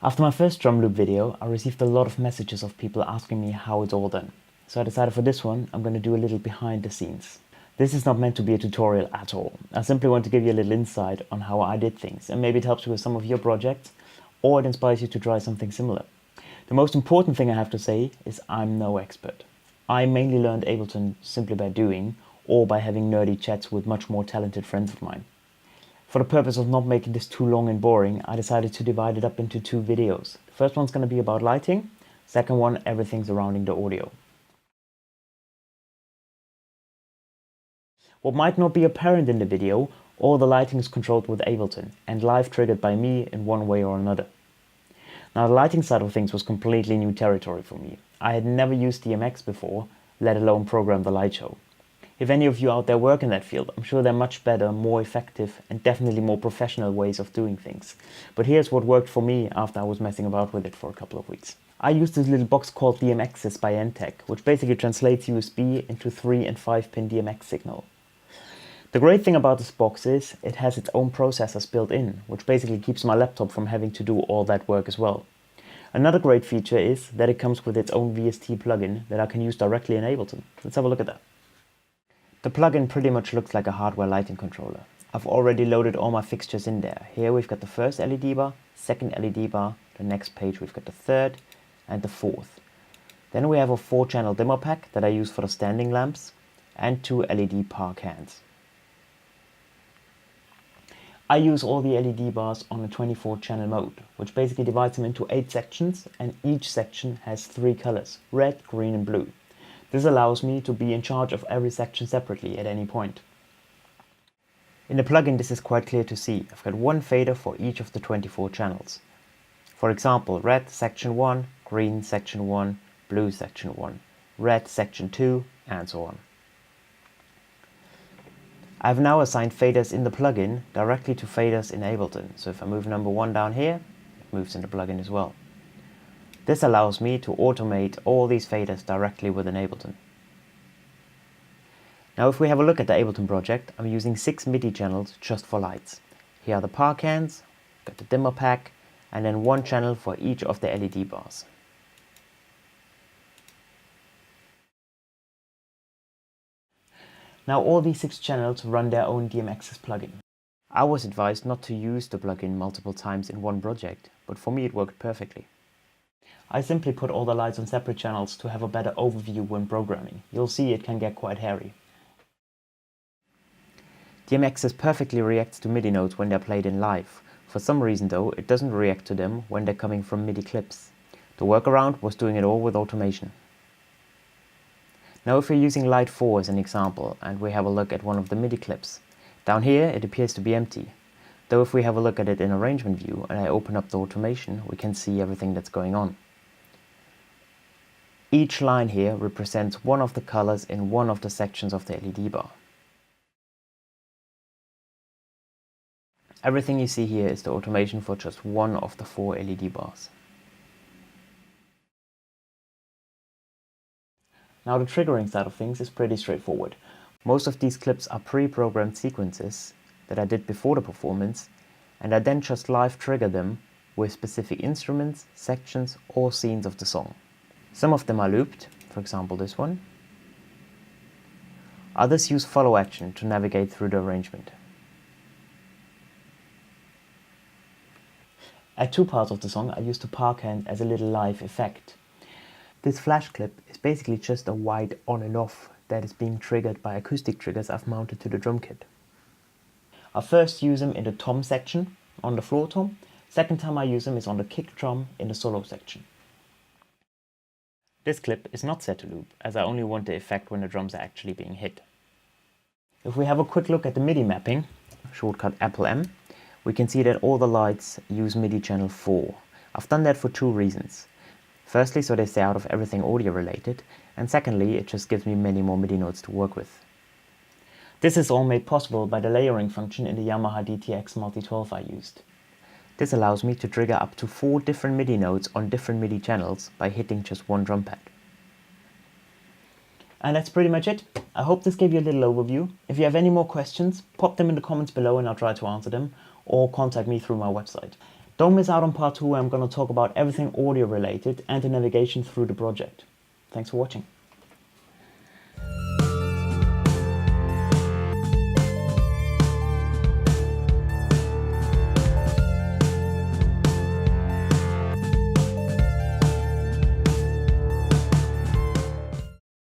After my first drum loop video, I received a lot of messages of people asking me how it's all done. So I decided for this one, I'm going to do a little behind the scenes. This is not meant to be a tutorial at all. I simply want to give you a little insight on how I did things, and maybe it helps you with some of your projects, or it inspires you to try something similar. The most important thing I have to say is I'm no expert. I mainly learned Ableton simply by doing, or by having nerdy chats with much more talented friends of mine. For the purpose of not making this too long and boring, I decided to divide it up into 2 videos. The first one's going to be about lighting, second one everything surrounding the audio. What might not be apparent in the video, all the lighting is controlled with Ableton and live triggered by me in one way or another. Now the lighting side of things was completely new territory for me. I had never used DMX before, let alone program the light show. If any of you out there work in that field, I'm sure there are much better, more effective and definitely more professional ways of doing things. But here's what worked for me after I was messing about with it for a couple of weeks. I used this little box called Dmxis by Enttec, which basically translates USB into 3 and 5 pin DMX signal. The great thing about this box is it has its own processors built in, which basically keeps my laptop from having to do all that work as well. Another great feature is that it comes with its own VST plugin that I can use directly in Ableton. Let's have a look at that. The plugin pretty much looks like a hardware lighting controller. I've already loaded all my fixtures in there. Here we've got the first LED bar, second LED bar, the next page we've got the third and the fourth. Then we have a 4-channel dimmer pack that I use for the standing lamps and 2 LED Par cans. I use all the LED bars on a 24-channel mode, which basically divides them into 8 sections, and each section has 3 colors, red, green and blue. This allows me to be in charge of every section separately at any point. In the plugin this is quite clear to see. I've got one fader for each of the 24 channels. For example, red section 1, green section 1, blue section 1, red section 2 and so on. I've now assigned faders in the plugin directly to faders in Ableton. So if I move number 1 down here, it moves in the plugin as well. This allows me to automate all these faders directly within Ableton. Now if we have a look at the Ableton project, I'm using 6 MIDI channels just for lights. Here are the Par cans, got the dimmer pack, and then 1 channel for each of the LED bars. Now all these 6 channels run their own Dmxis plugin. I was advised not to use the plugin multiple times in one project, but for me it worked perfectly. I simply put all the lights on separate channels to have a better overview when programming. You'll see it can get quite hairy. Dmxis perfectly reacts to MIDI notes when they're played in live. For some reason though, it doesn't react to them when they're coming from MIDI clips. The workaround was doing it all with automation. Now if we're using Light 4 as an example and we have a look at one of the MIDI clips, down here it appears to be empty. Though if we have a look at it in arrangement view and I open up the automation, we can see everything that's going on. Each line here represents one of the colors in one of the sections of the LED bar. Everything you see here is the automation for just one of the 4 LED bars. Now the triggering side of things is pretty straightforward. Most of these clips are pre-programmed sequences that I did before the performance, and I then just live trigger them with specific instruments, sections or scenes of the song. Some of them are looped, for example this one. Others use follow action to navigate through the arrangement. At 2 parts of the song I used the Par can as a little live effect. This flash clip is basically just a white on and off that is being triggered by acoustic triggers I've mounted to the drum kit. I first use them in the tom section on the floor tom. Second time I use them is on the kick drum in the solo section. This clip is not set to loop, as I only want the effect when the drums are actually being hit. If we have a quick look at the MIDI mapping, shortcut Apple M, we can see that all the lights use MIDI channel 4. I've done that for 2 reasons. Firstly, so they stay out of everything audio related, and secondly, it just gives me many more MIDI notes to work with. This is all made possible by the layering function in the Yamaha DTX Multi-12 I used. This allows me to trigger up to 4 different MIDI notes on different MIDI channels by hitting just one drum pad. And that's pretty much it. I hope this gave you a little overview. If you have any more questions, pop them in the comments below and I'll try to answer them, or contact me through my website. Don't miss out on part 2 where I'm going to talk about everything audio related and the navigation through the project. Thanks for watching.